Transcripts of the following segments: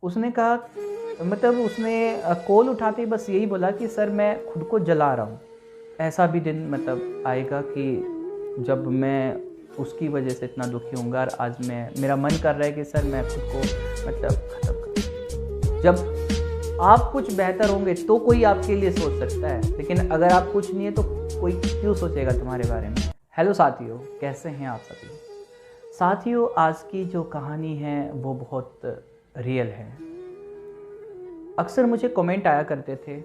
उसने कहा मतलब उसने कॉल उठाते ही बस यही बोला कि सर मैं खुद को जला रहा हूँ। ऐसा भी दिन मतलब आएगा कि जब मैं उसकी वजह से इतना दुखी होऊंगा और आज मेरा मन कर रहा है कि सर मैं खुद को मतलब ख़त्म कर। जब आप कुछ बेहतर होंगे तो कोई आपके लिए सोच सकता है, लेकिन अगर आप कुछ नहीं है तो कोई क्यों सोचेगा तुम्हारे बारे में। हेलो साथियों, कैसे हैं आप सभी। साथियों, आज की जो कहानी है वो बहुत रियल है। अक्सर मुझे कमेंट आया करते थे,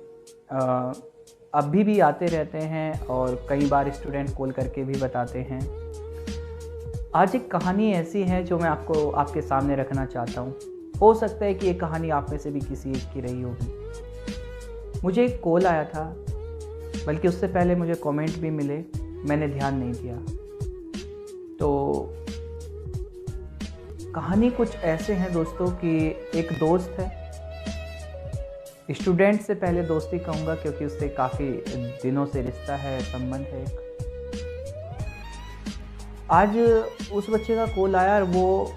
अभी भी आते रहते हैं और कई बार स्टूडेंट कॉल करके भी बताते हैं। आज एक कहानी ऐसी है जो मैं आपके सामने रखना चाहता हूँ। हो सकता है कि ये कहानी आप में से भी किसी एक की रही होगी। मुझे एक कॉल आया था, बल्कि उससे पहले मुझे कमेंट भी मिले, मैंने ध्यान नहीं दिया। तो कहानी कुछ ऐसे हैं दोस्तों कि एक दोस्त है, स्टूडेंट से पहले दोस्ती कहूँगा क्योंकि उससे काफ़ी दिनों से रिश्ता है, संबंध है। आज उस बच्चे का कॉल आया और वो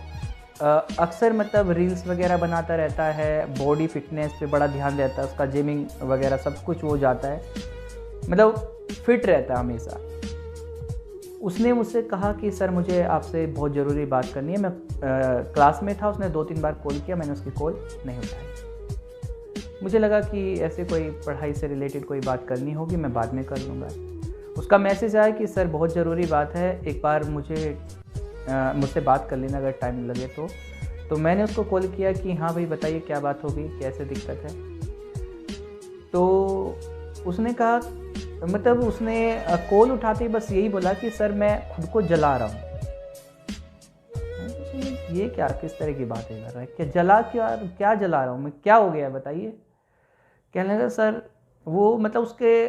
अक्सर मतलब रील्स वगैरह बनाता रहता है, बॉडी फिटनेस पे बड़ा ध्यान देता है, उसका जिमिंग वगैरह सब कुछ वो जाता है, मतलब फिट रहता है हमेशा। उसने मुझसे कहा कि सर मुझे आपसे बहुत ज़रूरी बात करनी है। मैं क्लास में था, उसने 2-3 बार कॉल किया, मैंने उसकी कॉल नहीं उठाई। मुझे लगा कि ऐसे कोई पढ़ाई से रिलेटेड कोई बात करनी होगी, मैं बाद में कर लूँगा। उसका मैसेज आया कि सर बहुत ज़रूरी बात है, एक बार मुझसे बात कर लेना अगर टाइम लगे तो मैंने उसको कॉल किया कि हाँ भाई बताइए क्या बात होगी, कैसे दिक्कत है। तो उसने कहा मतलब उसने कॉल उठाते ही बस यही बोला कि सर मैं खुद को जला रहा हूँ। ये क्या, किस तरह की बातें कर रहा है, क्या जला रहा हूँ मैं, क्या हो गया बताइए। कहने लगा सर वो मतलब उसके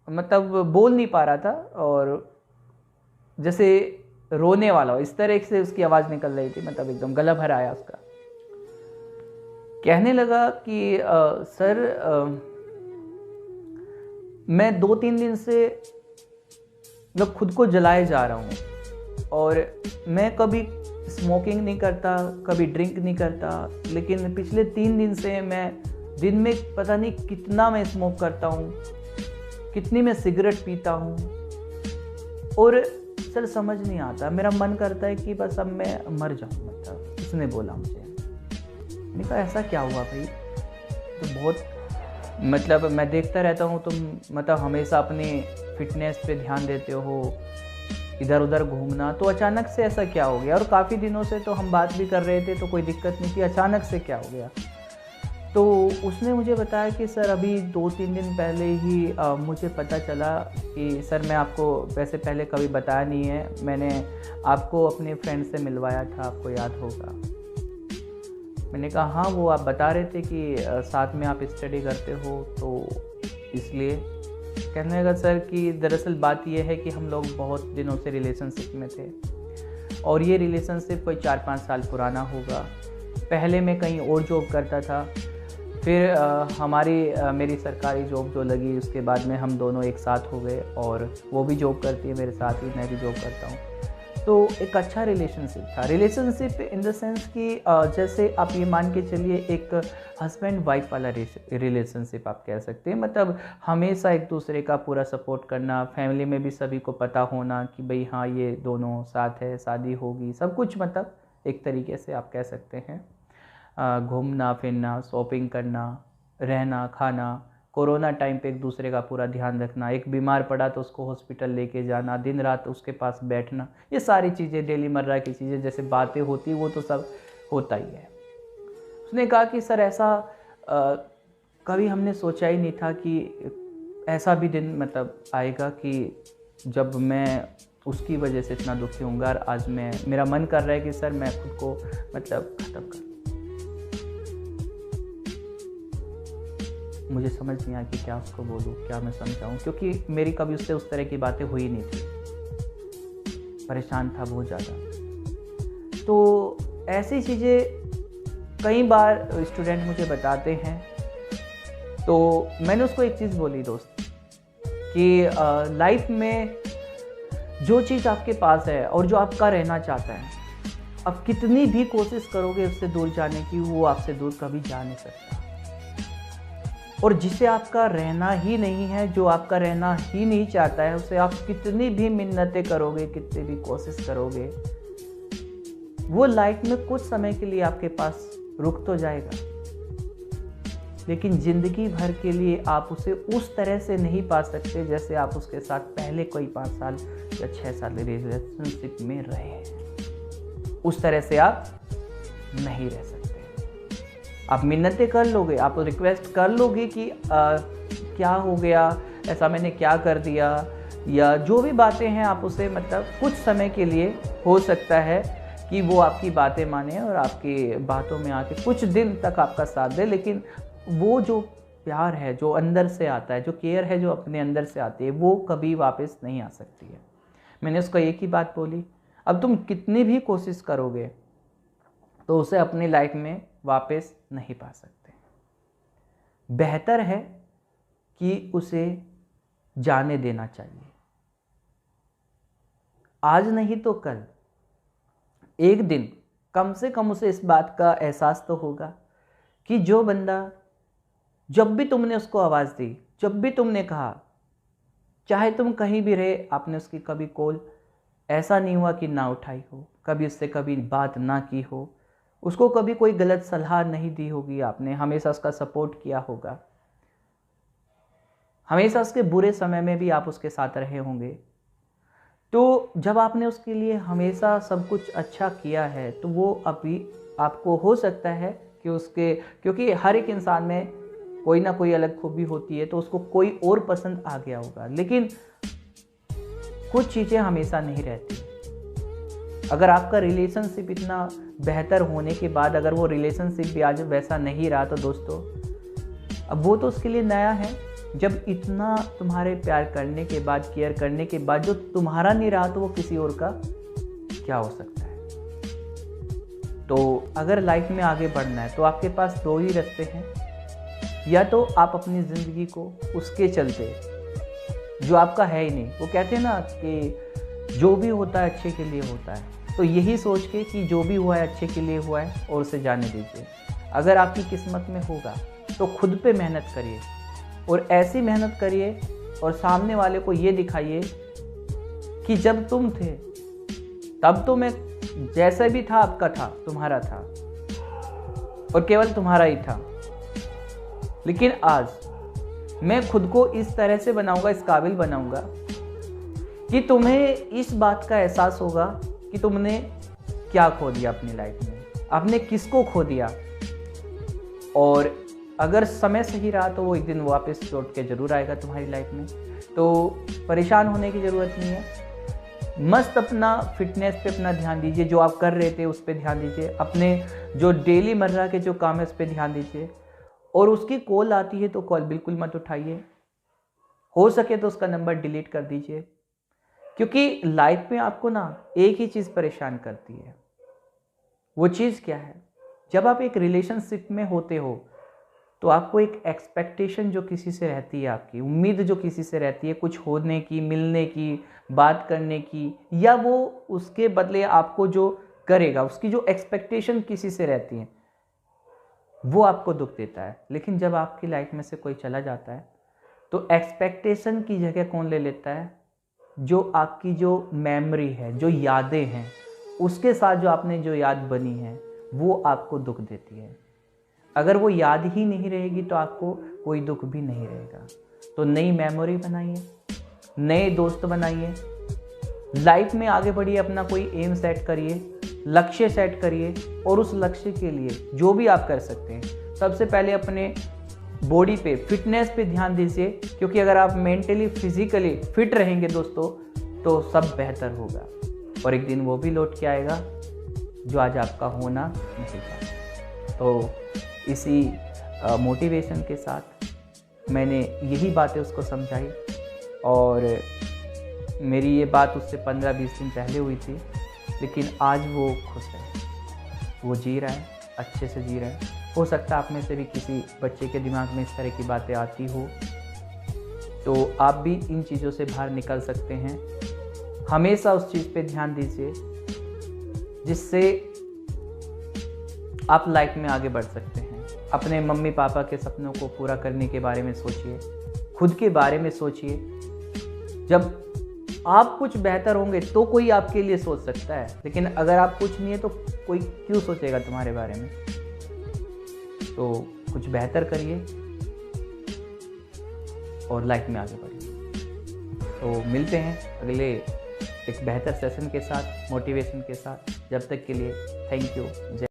मतलब बोल नहीं पा रहा था और जैसे रोने वाला हो, इस तरह से उसकी आवाज़ निकल रही थी, मतलब एकदम गला भर आया उसका। कहने लगा कि सर मैं 2-3 दिन से मतलब खुद को जलाए जा रहा हूँ और मैं कभी स्मोकिंग नहीं करता, कभी ड्रिंक नहीं करता, लेकिन पिछले 3 दिन से मैं दिन में पता नहीं कितना मैं स्मोक करता हूँ, कितनी मैं सिगरेट पीता हूँ और सर समझ नहीं आता, मेरा मन करता है कि बस अब मैं मर जाऊँ। मतलब उसने बोला मुझे। मैंने कहा ऐसा क्या हुआ भाई, तो बहुत मतलब मैं देखता रहता हूँ तुम मतलब हमेशा अपनी फिटनेस पे ध्यान देते हो, इधर उधर घूमना, तो अचानक से ऐसा क्या हो गया। और काफ़ी दिनों से तो हम बात भी कर रहे थे तो कोई दिक्कत नहीं थी, अचानक से क्या हो गया। तो उसने मुझे बताया कि सर अभी 2-3 दिन पहले ही मुझे पता चला कि सर मैं आपको वैसे पहले कभी बताया नहीं है, मैंने आपको अपने फ्रेंड से मिलवाया था, आपको याद होगा। मैंने कहा हाँ, वो आप बता रहे थे कि साथ में आप स्टडी करते हो तो इसलिए। कहने लगा सर कि दरअसल बात ये है कि हम लोग बहुत दिनों से रिलेशनशिप में थे और ये रिलेशनशिप कोई 4-5 साल पुराना होगा। पहले मैं कहीं और जॉब करता था, फिर मेरी सरकारी जॉब जो लगी उसके बाद में हम दोनों एक साथ हो गए और वो भी जॉब करती है मेरे साथ ही, मैं भी जॉब करता हूँ। तो एक अच्छा रिलेशनशिप था। रिलेशनशिप इन द सेंस कि जैसे आप ये मान के चलिए एक हस्बैंड वाइफ वाला रिलेशनशिप आप कह सकते हैं। मतलब हमेशा एक दूसरे का पूरा सपोर्ट करना, फैमिली में भी सभी को पता होना कि भाई हाँ ये दोनों साथ है, शादी होगी, सब कुछ मतलब एक तरीके से आप कह सकते हैं। घूमना फिरना, शॉपिंग करना, रहना खाना, कोरोना टाइम पे एक दूसरे का पूरा ध्यान रखना, एक बीमार पड़ा तो उसको हॉस्पिटल लेके जाना, दिन रात उसके पास बैठना, ये सारी चीज़ें डेली मर्रा की चीज़ें जैसे बातें होती वो तो सब होता ही है। उसने कहा कि सर ऐसा कभी हमने सोचा ही नहीं था कि ऐसा भी दिन मतलब आएगा कि जब मैं उसकी वजह से इतना दुखी होऊंगा और आज मेरा मन कर रहा है कि सर मैं खुद को मतलब ख़त्म कर। मुझे समझ नहीं आया कि क्या उसको बोलूँ, क्या मैं समझाऊँ, क्योंकि मेरी कभी उससे उस तरह की बातें हुई नहीं थी। परेशान था बहुत ज़्यादा। तो ऐसी चीज़ें कई बार स्टूडेंट मुझे बताते हैं। तो मैंने उसको एक चीज़ बोली दोस्त कि लाइफ में जो चीज़ आपके पास है और जो आपका रहना चाहता है अब कितनी भी कोशिश करोगे उससे दूर जाने की, वो आपसे दूर कभी जा नहीं सकता। और जिसे आपका रहना ही नहीं है, जो आपका रहना ही नहीं चाहता है, उसे आप कितनी भी मिन्नतें करोगे, कितनी भी कोशिश करोगे, वो लाइफ में कुछ समय के लिए आपके पास रुक तो जाएगा, लेकिन जिंदगी भर के लिए आप उसे उस तरह से नहीं पा सकते जैसे आप उसके साथ पहले कोई 5 साल या 6 साल रिलेशनशिप में रहे हैं। उस तरह से आप नहीं रह सकते। आप मिन्नतें कर लोगे, आप रिक्वेस्ट कर लोगे कि क्या हो गया, ऐसा मैंने क्या कर दिया, या जो भी बातें हैं आप उसे मतलब कुछ समय के लिए हो सकता है कि वो आपकी बातें माने और आपकी बातों में आके कुछ दिन तक आपका साथ दे, लेकिन वो जो प्यार है, जो अंदर से आता है, जो केयर है, जो अपने अंदर से आती है, वो कभी वापस नहीं आ सकती है। मैंने उसको एक ही बात बोली, अब तुम कितनी भी कोशिश करोगे तो उसे अपनी लाइफ में वापस नहीं पा सकते। बेहतर है कि उसे जाने देना चाहिए। आज नहीं तो कल एक दिन कम से कम उसे इस बात का एहसास तो होगा कि जो बंदा, जब भी तुमने उसको आवाज़ दी, जब भी तुमने कहा, चाहे तुम कहीं भी रहे, आपने उसकी कभी कॉल ऐसा नहीं हुआ कि ना उठाई हो, कभी उससे कभी बात ना की हो, उसको कभी कोई गलत सलाह नहीं दी होगी, आपने हमेशा उसका सपोर्ट किया होगा, हमेशा उसके बुरे समय में भी आप उसके साथ रहे होंगे। तो जब आपने उसके लिए हमेशा सब कुछ अच्छा किया है, तो वो अभी आपको हो सकता है कि उसके, क्योंकि हर एक इंसान में कोई ना कोई अलग खूबी होती है, तो उसको कोई और पसंद आ गया होगा, लेकिन कुछ चीज़ें हमेशा नहीं रहती। अगर आपका रिलेशनशिप इतना बेहतर होने के बाद अगर वो रिलेशनशिप भी आज वैसा नहीं रहा, तो दोस्तों अब वो तो उसके लिए नया है। जब इतना तुम्हारे प्यार करने के बाद, केयर करने के बाद जो तुम्हारा नहीं रहा, तो वो किसी और का क्या हो सकता है। तो अगर लाइफ में आगे बढ़ना है तो आपके पास 2 ही रास्ते हैं, या तो आप अपनी ज़िंदगी को उसके चलते, जो आपका है ही नहीं, वो कहते हैं ना कि जो भी होता है अच्छे के लिए होता है, तो यही सोच के कि जो भी हुआ है अच्छे के लिए हुआ है और उसे जाने दीजिए। अगर आपकी किस्मत में होगा तो खुद पे मेहनत करिए, और ऐसी मेहनत करिए और सामने वाले को ये दिखाइए कि जब तुम थे तब तो मैं जैसा भी था आपका था, तुम्हारा था और केवल तुम्हारा ही था, लेकिन आज मैं खुद को इस तरह से बनाऊंगा, इस काबिल बनाऊंगा कि तुम्हें इस बात का एहसास होगा कि तुमने क्या खो दिया अपनी लाइफ में, आपने किसको खो दिया, और अगर समय सही रहा तो वो एक दिन वापस लौट के जरूर आएगा तुम्हारी लाइफ में। तो परेशान होने की ज़रूरत नहीं है। मस्त अपना फिटनेस पे अपना ध्यान दीजिए, जो आप कर रहे थे उस पर ध्यान दीजिए, अपने जो डेली मर्रा के जो काम है उस पर ध्यान दीजिए, और उसकी कॉल आती है तो कॉल बिल्कुल मत उठाइए, हो सके तो उसका नंबर डिलीट कर दीजिए, क्योंकि लाइफ में आपको ना एक ही चीज़ परेशान करती है। वो चीज़ क्या है? जब आप एक रिलेशनशिप में होते हो तो आपको एक एक्सपेक्टेशन जो किसी से रहती है, आपकी उम्मीद जो किसी से रहती है, कुछ होने की, मिलने की, बात करने की, या वो उसके बदले आपको जो करेगा, उसकी जो एक्सपेक्टेशन किसी से रहती है, वो आपको दुख देता है। लेकिन जब आपकी लाइफ में से कोई चला जाता है तो एक्सपेक्टेशन की जगह कौन ले लेता है? जो आपकी जो मेमोरी है, जो यादें हैं, उसके साथ जो आपने जो याद बनी है, वो आपको दुख देती है। अगर वो याद ही नहीं रहेगी तो आपको कोई दुख भी नहीं रहेगा। तो नई मेमोरी बनाइए, नए दोस्त बनाइए, लाइफ में आगे बढ़िए, अपना कोई एम सेट करिए, लक्ष्य सेट करिए, और उस लक्ष्य के लिए जो भी आप कर सकते हैं, सबसे पहले अपने बॉडी पे, फिटनेस पे ध्यान दीजिए, क्योंकि अगर आप मेंटली फिजिकली फिट रहेंगे दोस्तों तो सब बेहतर होगा, और एक दिन वो भी लौट के आएगा जो आज आपका होना नहीं था। तो इसी मोटिवेशन के साथ मैंने यही बातें उसको समझाई, और मेरी ये बात उससे 15-20 दिन पहले हुई थी, लेकिन आज वो खुश है, वो जी रहा है, अच्छे से जी रहा है। हो सकता है आप में से भी किसी बच्चे के दिमाग में इस तरह की बातें आती हो, तो आप भी इन चीज़ों से बाहर निकल सकते हैं। हमेशा उस चीज़ पे ध्यान दीजिए जिससे आप लाइफ में आगे बढ़ सकते हैं। अपने मम्मी पापा के सपनों को पूरा करने के बारे में सोचिए, खुद के बारे में सोचिए। जब आप कुछ बेहतर होंगे तो कोई आपके लिए सोच सकता है, लेकिन अगर आप कुछ नहीं है तो कोई क्यों सोचेगा तुम्हारे बारे में। तो कुछ बेहतर करिए और लाइफ में आगे बढ़िए। तो मिलते हैं अगले एक बेहतर सेशन के साथ, मोटिवेशन के साथ। जब तक के लिए थैंक यू।